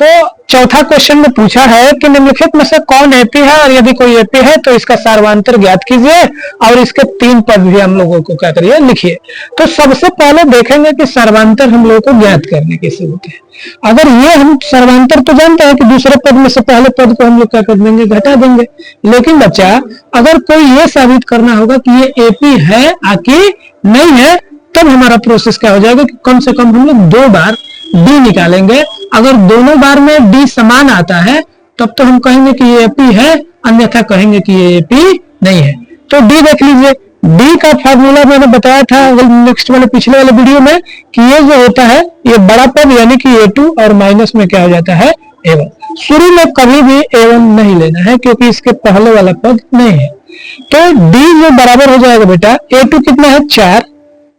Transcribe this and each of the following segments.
तो चौथा क्वेश्चन में पूछा है कि निम्नलिखित में से कौन एपी है, और यदि कोई एपी है तो इसका सार्वंतर ज्ञात कीजिए और इसके 3 पद भी हम लोगों को क्या करिए, लिखिए। तो सबसे पहले देखेंगे कि सर्वांतर हम लोगों को ज्ञात करने कैसे होते हैं। अगर ये हम सर्वांतर तो जानते हैं कि दूसरे पद में से पहले पद को हम लोग क्या कर देंगे, घटा देंगे। लेकिन बच्चा अगर कोई ये साबित करना होगा कि ये एपी है आकि नहीं है, तब हमारा प्रोसेस क्या हो जाएगा कि कम से कम हम लोग 2 बार डी निकालेंगे। अगर दोनों बार में डी समान आता है तब तो हम कहेंगे कि ये एपी है, अन्यथा कहेंगे कि ये एपी नहीं है। तो डी देख लीजिए, डी का फार्मूला मैंने बताया था नेक्स्ट वाले पिछले वाले वीडियो में कि ये जो होता है ये बड़ा पद यानी कि A2 और माइनस में क्या हो जाता है A1। शुरू में कभी भी A1 नहीं लेना है क्योंकि इसके पहले वाला पद नहीं है। तो डी जो बराबर हो जाएगा बेटा, A2 कितना है 4,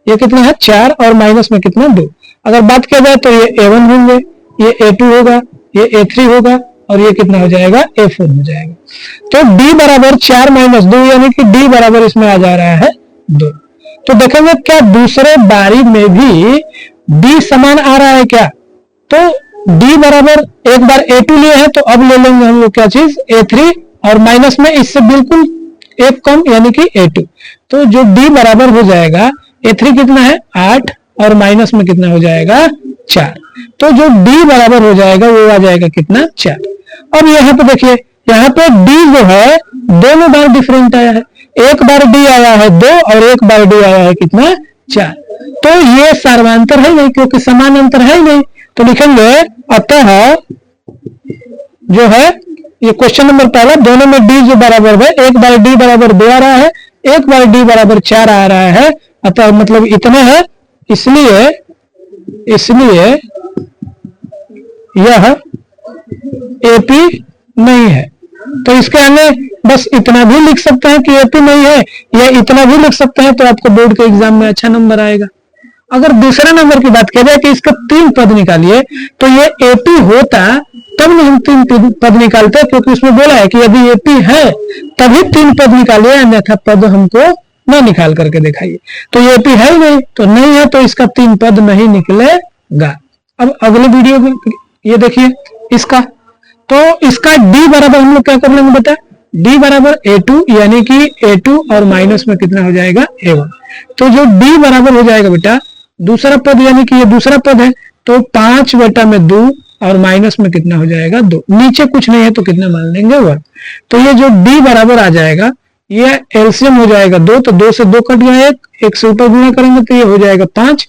ये कितना है 4 और माइनस में कितना 2। अगर बात किया जाए तो ये A1 होंगे, ये A2 होगा, ये A3 होगा और ये कितना हो जाएगा A4 हो जाएगा। तो D बराबर 4 माइनस 2 यानी कि D बराबर इसमें आ जा रहा है 2। तो देखेंगे क्या दूसरे बारी में भी D समान आ रहा है क्या। तो D बराबर एक बार A2 लिए हैं तो अब ले लेंगे हम लोग क्या चीज A3 और माइनस में इससे बिल्कुल एक कम यानी कि A2। तो जो D बराबर हो जाएगा A3 कितना है 8 और माइनस में कितना हो जाएगा 4। तो जो D बराबर हो जाएगा वो आ जाएगा कितना 4। अब यहाँ पे देखिए, यहाँ पे D जो है दोनों बार डिफरेंट आया है, एक बार D आया है 2 और एक बार D आया है कितना 4। तो ये सर्वांतर है नहीं क्योंकि समान अंतर है ही नहीं। तो लिखेंगे अतः जो है ये क्वेश्चन नंबर पहला, दोनों में D जो बराबर है, एक बार D बराबर 2 आ रहा है, एक बार D बराबर 4 आ रहा है, अतः मतलब इतना है, इसलिए यह एपी नहीं है। तो इसके आगे बस इतना भी लिख सकते हैं कि एपी नहीं है, या इतना भी लिख सकते हैं तो आपको बोर्ड के एग्जाम में अच्छा नंबर आएगा। अगर दूसरे नंबर की बात किया जाए कि इसका 3 पद निकालिए, तो ये एपी होता तब नहीं हम 3 पद निकालते, क्योंकि उसमें बोला है कि यदि एपी है तभी 3 पद निकालिए, अन्यथा पद हमको ना निकाल करके दिखाइए। तो ये एपी है ही नहीं, तो नहीं है तो इसका 3 पद नहीं निकलेगा। अब अगले वीडियो में ये देखिए इसका, तो इसका D बराबर हम लोग क्या कर लेंगे बेटा, D बराबर A2 यानी कि A2 और माइनस में कितना हो जाएगा A1। तो जो D बराबर हो जाएगा बेटा दूसरा पद यानी कि ये दूसरा पद है, तो 5 बटा में 2 और माइनस में कितना हो जाएगा 2, नीचे कुछ नहीं है तो कितना मान लेंगे 1। तो ये जो D बराबर आ जाएगा ये एलसीएम हो जाएगा 2, तो 2 से 2 कट गया, 1 से ऊपर गुणा करेंगे तो ये हो जाएगा 5,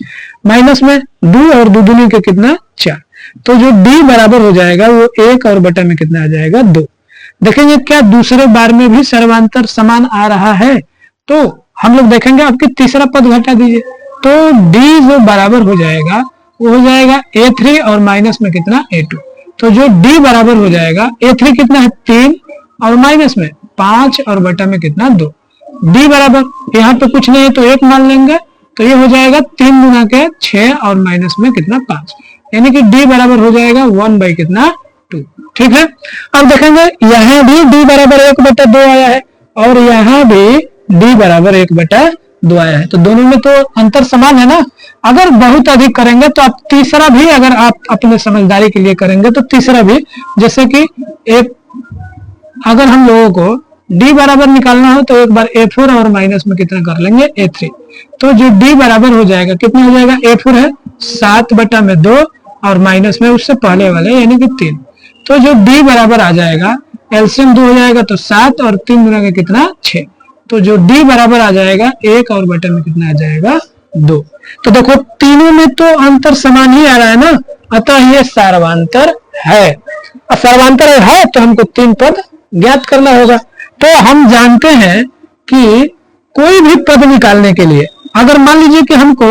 माइनस में 2 और 2 दूनी के कितना 4। तो जो D बराबर हो जाएगा वो 1 और बटा में कितना आ जाएगा 2। देखेंगे क्या दूसरे बार में भी सर्वांतर समान आ रहा है, तो हम लोग देखेंगे आपके तीसरा पद घटा दीजिए, तो D जो बराबर हो जाएगा वो हो जाएगा A3 और माइनस में कितना A2। तो जो D बराबर हो जाएगा A3 कितना है 3 और माइनस में 5 और बटा में कितना 2। D बराबर यहाँ पे कुछ नहीं है तो 1 मान लेंगे, तो ये हो जाएगा 3 गुना के 6 और माइनस में कितना 5, यानी कि D बराबर हो जाएगा 1 बाई कितना 2। ठीक है। अब देखेंगे यहाँ भी D बराबर 1 बटा 2 आया है और यहाँ भी D बराबर 1 बटा 2 आया है, तो दोनों में तो अंतर समान है ना। अगर बहुत अधिक करेंगे तो आप तीसरा भी, अगर आप अपने समझदारी के लिए करेंगे तो तीसरा भी, जैसे कि एक अगर हम लोगों को D बराबर निकालना हो तो एक बार A4 और माइनस में कितना कर लेंगे A3। तो जो D बराबर हो जाएगा कितना हो जाएगा, A4 है 7 बटा में 2 और माइनस में उससे पहले वाले यानी कि 3। तो जो D बराबर आ जाएगा एलसीएम 2 हो जाएगा, तो 7 और 3 गुना के कितना 6। तो जो D बराबर आ जाएगा 1 और बटा में कितना आ जाएगा 2। तो देखो तीनों में तो अंतर समान ही आ रहा है ना, अतः ये सर्वांतर है। सर्वांतर है तो हमको 3 पद ज्ञात करना होगा। तो हम जानते हैं कि कोई भी पद निकालने के लिए अगर मान लीजिए कि हमको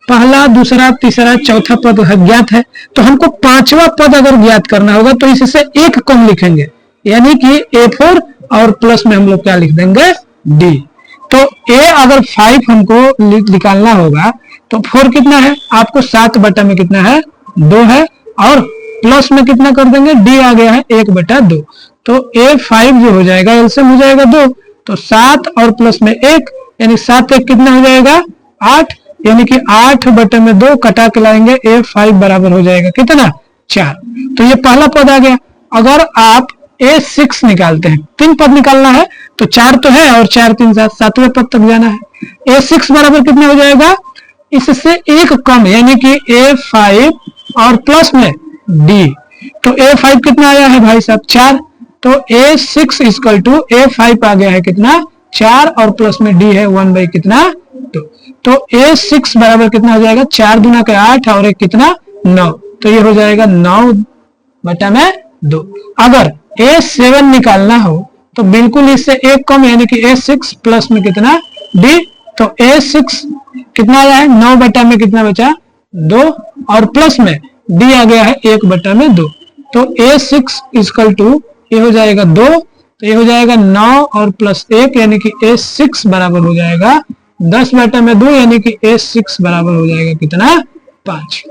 पहला दूसरा तीसरा चौथा पद ज्ञात है, तो हमको 5वां पद अगर ज्ञात करना होगा तो इससे 1 कम लिखेंगे, यानी कि A4 और प्लस में हम लोग क्या लिख देंगे D। तो A अगर 5 हमको निकालना होगा तो 4 कितना है आपको 7 बटा में कितना है 2 है, और प्लस में कितना कर देंगे D आ गया है 1 बटा 2। तो A5 जो हो जाएगा एलसीएम हो जाएगा 2, तो 7 और प्लस में 1 यानी 7 1 कितना हो जाएगा 8, यानी कि 8 बटे में 2 कटा के लाएंगे A5 बराबर हो जाएगा कितना 4। तो ये पहला पद आ गया। अगर आप A6 निकालते हैं, 3 पद निकालना है तो 4 तो है और 4 3 7, 7वें पद तक जाना है। A6 बराबर कितना हो जाएगा, इससे एक कम यानी कि A5 और प्लस में D। तो A5 कितना आया है भाई साहब 4, तो A6 इक्वल टू A5 आ गया है कितना 4 और प्लस में D है 1 बाई कितना 2। तो A6 बराबर कितना हो जाएगा 4 दूना के 8 और एक कितना 9, तो ये हो जाएगा 9 बटा में 2। अगर A7 निकालना हो तो बिल्कुल इससे एक कम यानी कि A6 प्लस में कितना D। तो A6 कितना आया है 9 बटा में कितना बचा 2 और प्लस में D आ गया है 1 बटा में 2। तो A6 इक्वल टू ये हो जाएगा 2, तो ये हो जाएगा 9 और प्लस 1 यानी कि A6 बराबर हो जाएगा 10 बटा में 2 यानी कि A6 बराबर हो जाएगा कितना 5।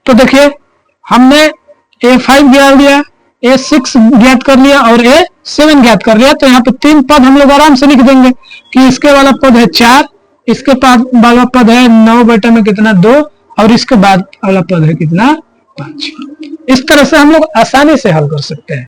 तो देखिए हमने A5 ज्ञात लिया, A6 ज्ञात कर लिया और A7 ज्ञात कर लिया। तो यहाँ पे 3 पद हम लोग आराम से लिख देंगे कि इसके वाला पद है 4, इसके वाला पद है 9 बटा में कितना 2 और इसके बाद वाला पद है कितना 5। इस तरह से हम लोग आसानी से हल कर सकते हैं।